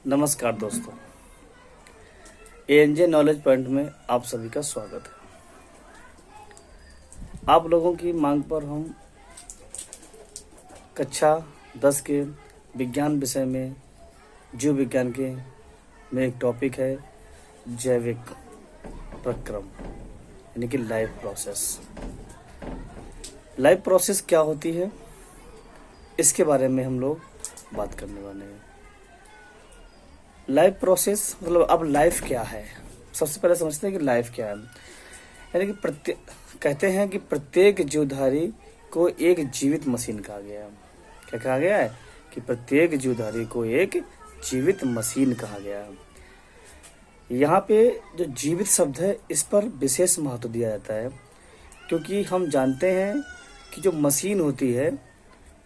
नमस्कार दोस्तों, एएनजे knowledge point में आप सभी का स्वागत है। आप लोगों की मांग पर हम कक्षा 10 के विज्ञान विषय में जीव विज्ञान के में एक टॉपिक है जैविक प्रक्रम यानी कि लाइफ प्रोसेस। लाइफ प्रोसेस क्या होती है, इसके बारे में हम लोग बात करने वाले हैं। लाइफ प्रोसेस मतलब अब लाइफ क्या है, सबसे पहले समझते हैं कि लाइफ क्या है। यानी कि कहते हैं कि प्रत्येक जीवधारी को एक जीवित मशीन कहा गया है। क्या कहा गया है कि प्रत्येक जीवधारी को एक जीवित मशीन कहा गया है। यहाँ पे जो जीवित शब्द है इस पर विशेष महत्व दिया जाता है, क्योंकि हम जानते हैं कि जो मशीन होती है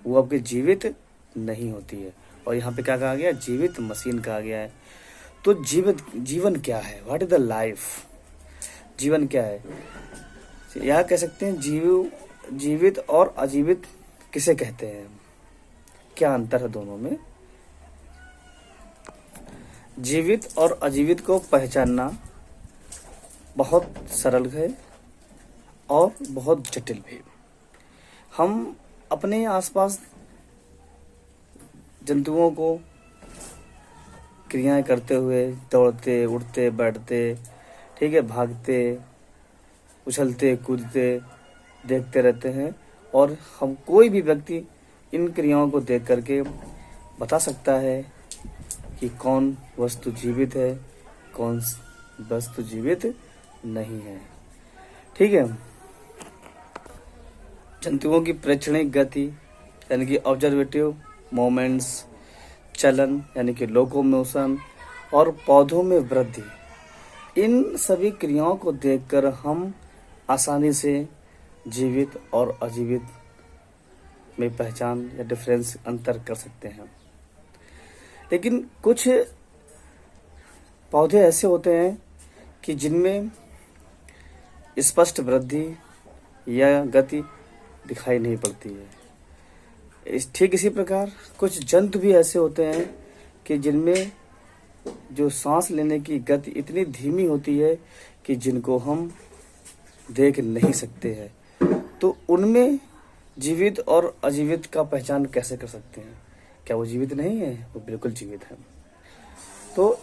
वो आपके जीवित नहीं होती है, और यहाँ पे क्या कहा गया, जीवित मशीन कहा गया है। तो जीवन क्या है, व्हाट इज द लाइफ, जीवन क्या है। यह कह सकते हैं जीवित और अजीवित किसे कहते हैं, क्या अंतर है दोनों में। जीवित और अजीवित को पहचानना बहुत सरल है और बहुत जटिल भी। हम अपने आसपास जंतुओं को क्रियाएं करते हुए दौड़ते, उड़ते, बैठते, ठीक है, भागते, उछलते, कूदते देखते रहते हैं, और हम कोई भी व्यक्ति इन क्रियाओं को देख करके बता सकता है कि कौन वस्तु जीवित है, कौन वस्तु जीवित नहीं है। ठीक है। जंतुओं की प्रेक्षणिक गति यानी कि ऑब्जर्वेटिव मोमेंट्स, चलन यानी कि लोकोमोशन, और पौधों में वृद्धि, इन सभी क्रियाओं को देखकर हम आसानी से जीवित और अजीवित में पहचान या डिफरेंस अंतर कर सकते हैं। लेकिन कुछ पौधे ऐसे होते हैं कि जिनमें स्पष्ट वृद्धि या गति दिखाई नहीं पड़ती है। ठीक इसी प्रकार कुछ जंतु भी ऐसे होते हैं कि जिनमें जो सांस लेने की गति इतनी धीमी होती है कि जिनको हम देख नहीं सकते हैं। तो उनमें जीवित और अजीवित का पहचान कैसे कर सकते हैं, क्या वो जीवित नहीं है, वो बिल्कुल जीवित है। तो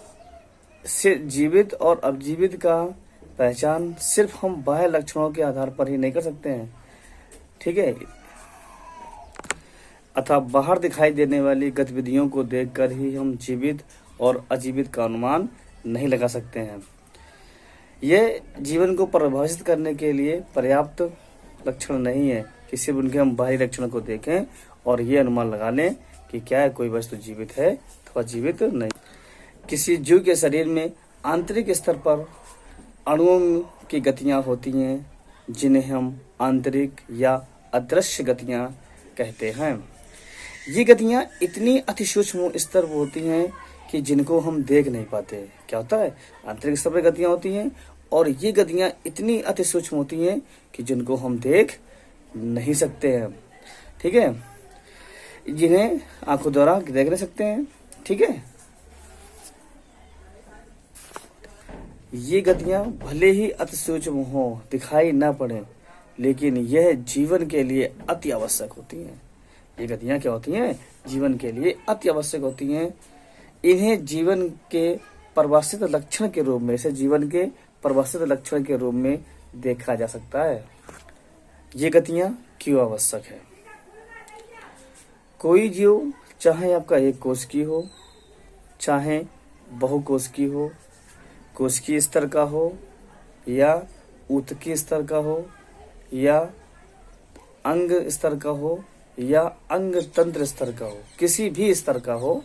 जीवित और अजीवित का पहचान सिर्फ हम बाह्य लक्षणों के आधार पर ही नहीं कर सकते हैं, ठीक है, अतः बाहर दिखाई देने वाली गतिविधियों को देखकर ही हम जीवित और अजीवित का अनुमान नहीं लगा सकते हैं। यह जीवन को परिभाषित करने के लिए पर्याप्त लक्षण नहीं है कि सिर्फ उनके हम बाहरी लक्षणों को देखें और ये अनुमान लगा लें कि क्या है कोई वस्तु जीवित है अथवा जीवित नहीं। किसी जीव के शरीर में आंतरिक स्तर पर अणुओं की गतियां होती हैं, जिन्हें हम आंतरिक या अदृश्य गतियां कहते हैं। ये गतियां इतनी अति सूक्ष्म स्तर पर होती हैं कि जिनको हम देख नहीं पाते। क्या होता है, आंतरिक स्तर पर गतियां होती हैं और ये गतियां इतनी अति सूक्ष्म होती हैं कि जिनको हम देख नहीं सकते हैं, ठीक है, जिन्हें आंखों द्वारा देख नहीं सकते हैं। ठीक है, ये गतियां भले ही अति सूक्ष्म हो, दिखाई ना पड़े, लेकिन यह जीवन के लिए अति आवश्यक होती हैं। ये गतियां क्या होती हैं, जीवन के लिए अति आवश्यक होती हैं। इन्हें जीवन के परिभाषित लक्षण के रूप में, इसे जीवन के परिभाषित लक्षण के रूप में देखा जा सकता है। ये गतियां क्यों आवश्यक है। कोई जीव चाहे आपका एक कोश की हो, चाहे बहुकोश की हो, कोशिकीय स्तर का हो या ऊतकीय स्तर का हो या अंग स्तर का हो या अंग तंत्र स्तर का हो, किसी भी स्तर का हो,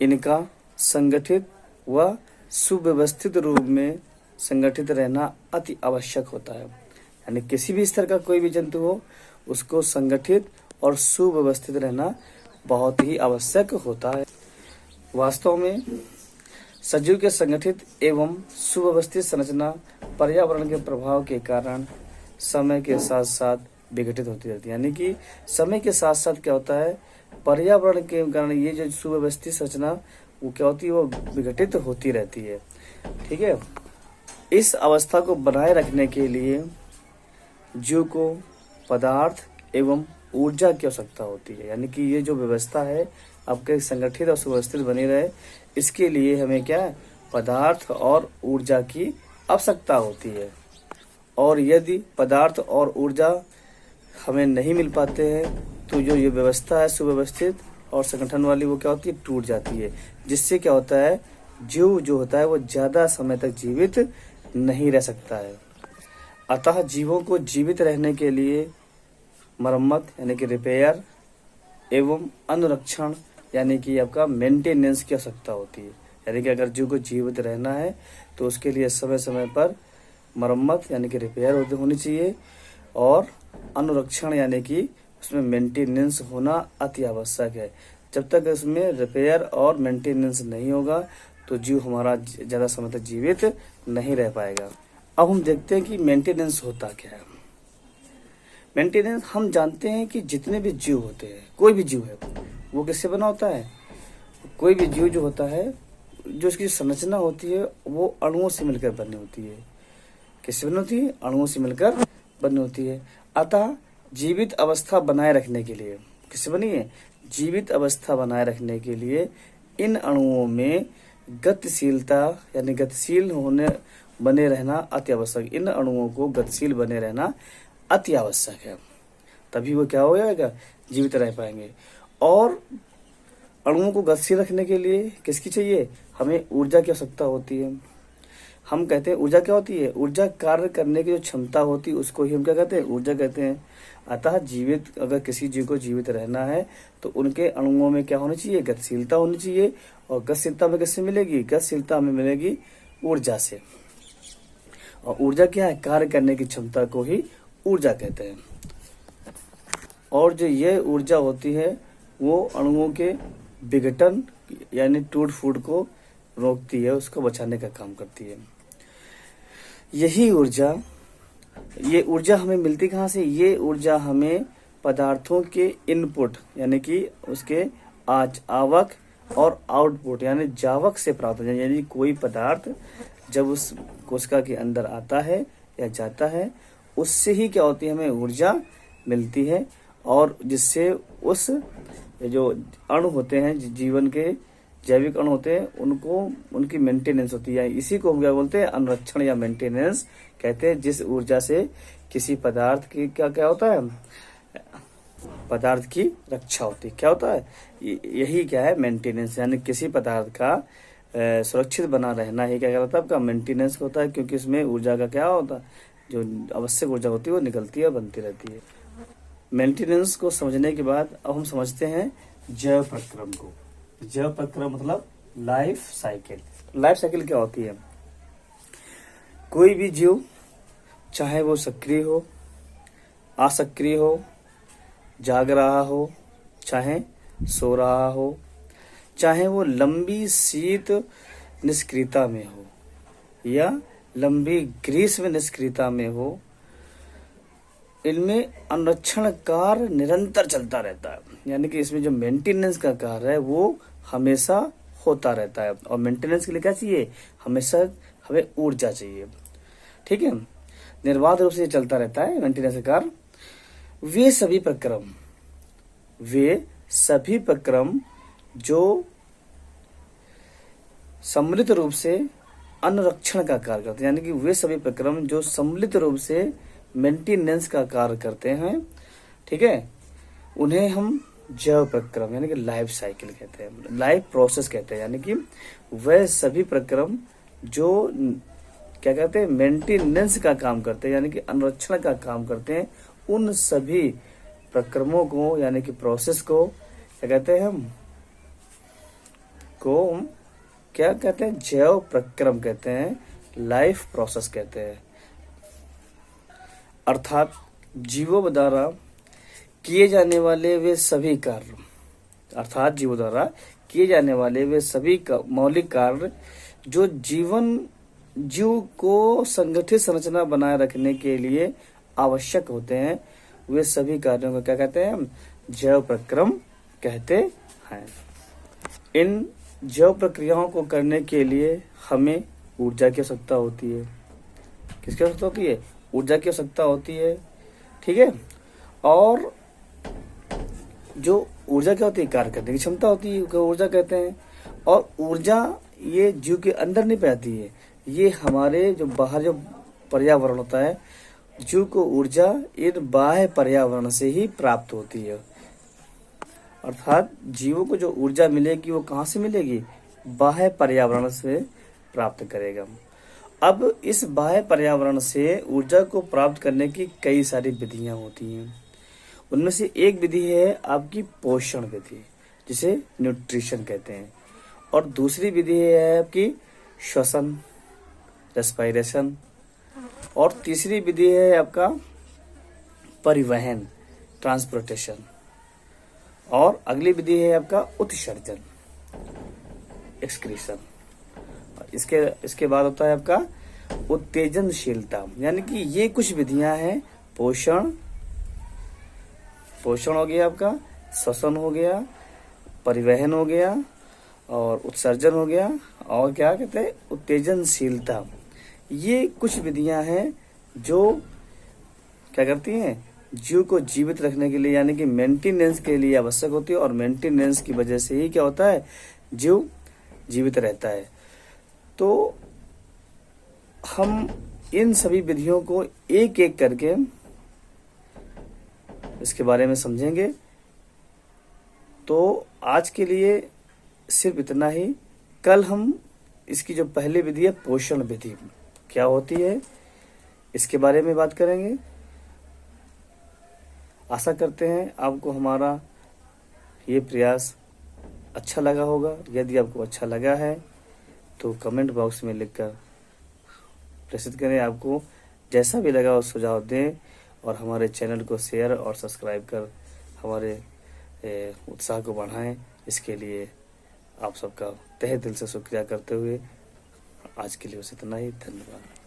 इनका संगठित व सुव्यवस्थित रूप में संगठित रहना अति आवश्यक होता है। यानी किसी भी स्तर का कोई भी जंतु हो, उसको संगठित और सुव्यवस्थित रहना बहुत ही आवश्यक होता है। वास्तव में सजीव के संगठित एवं सुव्यवस्थित संरचना पर्यावरण के प्रभाव के कारण समय के साथ साथ विघटित होती रहती है। यानी कि समय के साथ साथ क्या होता है, पर्यावरण के कारण ये जो सुव्यवस्थित संरचना वो क्या होती है, वो विघटित होती रहती है। ठीक है, इस अवस्था को बनाए रखने के लिए जीव को पदार्थ एवं ऊर्जा की आवश्यकता होती है। यानी कि ये जो व्यवस्था है आपके संगठित और सुव्यवस्थित बनी रहे, इसके लिए हमें क्या है, पदार्थ और ऊर्जा की आवश्यकता होती है। और यदि पदार्थ और ऊर्जा हमें नहीं मिल पाते हैं तो जो ये व्यवस्था है सुव्यवस्थित और संगठन वाली, वो क्या होती है, टूट जाती है। जिससे क्या होता है, जीव जो होता है वो ज्यादा समय तक जीवित नहीं रह सकता है। अतः जीवों को जीवित रहने के लिए मरम्मत यानी कि रिपेयर एवं अनुरक्षण यानी कि आपका मेंटेनेंस की आवश्यकता होती है। यानी कि अगर जीव को जीवित रहना है तो उसके लिए समय समय पर मरम्मत यानी कि रिपेयर होनी चाहिए, और अनुरक्षण यानी कि उसमें मेंटेनेंस होना अति आवश्यक है। जब तक उसमें रिपेयर और मेंटेनेंस नहीं होगा तो जीव हमारा ज्यादा समय तक जीवित नहीं रह पाएगा। अब हम देखते हैं कि मेंटेनेंस होता क्या है। मेंटेनेंस, हम जानते हैं कि जितने भी जीव होते हैं, कोई भी जीव है वो किससे बना होता है, कोई भी जीव जो होता है, जो उसकी संरचना होती है वो अणुओं से मिलकर बनी होती है। किससे बनी होती है, अणुओं से मिलकर बनी होती है। अतः जीवित अवस्था बनाए रखने के लिए, किससे बनी है, जीवित अवस्था बनाए रखने के लिए इन अणुओं में गतिशीलता यानी गतिशील होने बने रहना अति आवश्यक। इन अणुओं को गतिशील बने रहना अति आवश्यक है, तभी वो क्या हो जाएगा, जीवित रह पाएंगे। और अणुओं को गतिशील रखने के लिए किसकी चाहिए, हमें ऊर्जा की आवश्यकता होती है। हम कहते हैं ऊर्जा क्या होती है, ऊर्जा कार्य करने की जो क्षमता होती है उसको ही हम क्या कहते हैं, ऊर्जा कहते हैं। अतः जीवित, अगर किसी जीव को जीवित रहना है तो उनके अणुओं में क्या होनी चाहिए, गतिशीलता होनी चाहिए। और गतिशीलता में किससे मिलेगी, गतिशीलता हमें मिलेगी ऊर्जा से। और ऊर्जा क्या है, कार्य करने की क्षमता को ही ऊर्जा कहते हैं। और जो ये ऊर्जा होती है वो अणुओं के विघटन यानी टूट फूट को रोकती है, उसको बचाने का काम करती है। यही ऊर्जा, ये ऊर्जा हमें मिलती कहाँ से, ये ऊर्जा हमें पदार्थों के इनपुट यानी कि उसके आवक और आउटपुट यानी जावक से प्राप्त होता है। यानी कोई पदार्थ जब उस कोशिका के अंदर आता है या जाता है, उससे ही क्या होती है, हमें ऊर्जा मिलती है। और जिससे उस जो अणु होते हैं, जीवन के जैविक अणु होते हैं, उनको उनकी मेंटेनेंस होती है। इसी को हम क्या बोलते हैं, अनुरक्षण या मेंटेनेंस कहते हैं। जिस ऊर्जा से किसी पदार्थ की क्या होता है, पदार्थ की रक्षा होती है। क्या होता है, यही क्या है, मेंटेनेंस। यानी किसी पदार्थ का सुरक्षित बना रहना ही क्या कहलाता है, आपका मेंटेनेंस होता है। क्योंकि इसमें ऊर्जा का क्या होता है, जो आवश्यक ऊर्जा होती है वो निकलती है, बनती रहती है। मेंटेनेंस को समझने के बाद अब हम समझते हैं जैव प्रक्रम को। जैव प्रक्रम मतलब लाइफ साइकिल। लाइफ साइकिल क्या होती है, कोई भी जीव चाहे वो सक्रिय हो, असक्रिय हो, जाग रहा हो, चाहे सो रहा हो, चाहे वो लंबी शीत निष्क्रियता में हो या लंबी ग्रीष्म निष्क्रियता में हो, इनमें अनुरक्षण कार्य निरंतर चलता रहता है। यानी कि इसमें जो मेंटेनेंस का कार्य है वो हमेशा होता रहता है। और मेंटेनेंस के लिए क्या चाहिए, हमेशा हमें ऊर्जा चाहिए। ठीक है, निर्बाध रूप से चलता रहता है मेंटेनेंस का कार्य। वे सभी प्रक्रम जो सम्मिलित रूप से अनुरक्षण का कार्य करते हैं, यानी कि वे सभी प्रक्रम जो सम्मिलित रूप से मेंटेनेंस का कार्य करते हैं, ठीक है, उन्हें हम जैव प्रक्रम यानी कि लाइफ साइकिल कहते हैं, लाइफ प्रोसेस कहते हैं। यानी कि वह सभी प्रक्रम जो क्या कहते हैं, मेंटेनेंस का काम करते हैं, यानी कि अनुरक्षण का काम करते हैं, उन सभी प्रक्रमों को यानी कि प्रोसेस को क्या कहते हैं, हम क्या कहते हैं, जैव प्रक्रम कहते हैं, लाइफ प्रोसेस कहते हैं। अर्थात जीवों द्वारा किए जाने वाले वे सभी कार्य, अर्थात जीवों द्वारा किए जाने वाले वे सभी मौलिक कार्य जो जीव को संगठित संरचना बनाए रखने के लिए आवश्यक होते हैं, वे सभी कार्यों को क्या कहते हैं, जैव प्रक्रम कहते हैं। इन जैव प्रक्रियाओं को करने के लिए हमें ऊर्जा की आवश्यकता होती है। किसकी आवश्यकता होती है? ऊर्जा की आवश्यकता होती है। ठीक है। और जो ऊर्जा क्या होती है? कार्य करने की क्षमता होती है, ऊर्जा कहते हैं। और ऊर्जा ये जीव के अंदर नहीं पैती है, ये हमारे जो बाहर जो पर्यावरण होता है, जीव को ऊर्जा इन बाह्य पर्यावरण से ही प्राप्त होती है। अर्थात जीवों को जो ऊर्जा मिलेगी वो कहाँ से मिलेगी? बाह्य पर्यावरण से प्राप्त करेगा। अब इस बाह्य पर्यावरण से ऊर्जा को प्राप्त करने की कई सारी विधियां होती हैं। उनमें से एक विधि है आपकी पोषण विधि, जिसे न्यूट्रिशन कहते हैं। और दूसरी विधि है आपकी श्वसन, रेस्पिरेशन। और तीसरी विधि है आपका परिवहन, ट्रांसपोर्टेशन। और अगली विधि है आपका उत्सर्जन, एक्सक्रीशन। इसके बाद होता है आपका उत्तेजनशीलता। यानी कि ये कुछ विधियां हैं। पोषण हो गया आपका, श्वसन हो गया, परिवहन हो गया, और उत्सर्जन हो गया, और क्या कहते हैं? उत्तेजनशीलता। ये कुछ विधियां हैं जो क्या करती हैं? जीव को जीवित रखने के लिए, यानी कि मेंटेनेंस के लिए आवश्यक होती है। और मेंटेनेंस की वजह से ही क्या होता है? जीव जीवित रहता है। तो हम इन सभी विधियों को एक एक करके इसके बारे में समझेंगे। तो आज के लिए सिर्फ इतना ही। कल हम इसकी जो पहली विधि है, पोषण विधि क्या होती है, इसके बारे में बात करेंगे। आशा करते हैं आपको हमारा ये प्रयास अच्छा लगा होगा। यदि आपको अच्छा लगा है तो कमेंट बॉक्स में लिखकर प्रेषित करें। आपको जैसा भी लगा वो सुझाव दें, और हमारे चैनल को शेयर और सब्सक्राइब कर हमारे उत्साह को बढ़ाएं। इसके लिए आप सबका तहे दिल से शुक्रिया करते हुए आज के लिए बस इतना ही। धन्यवाद।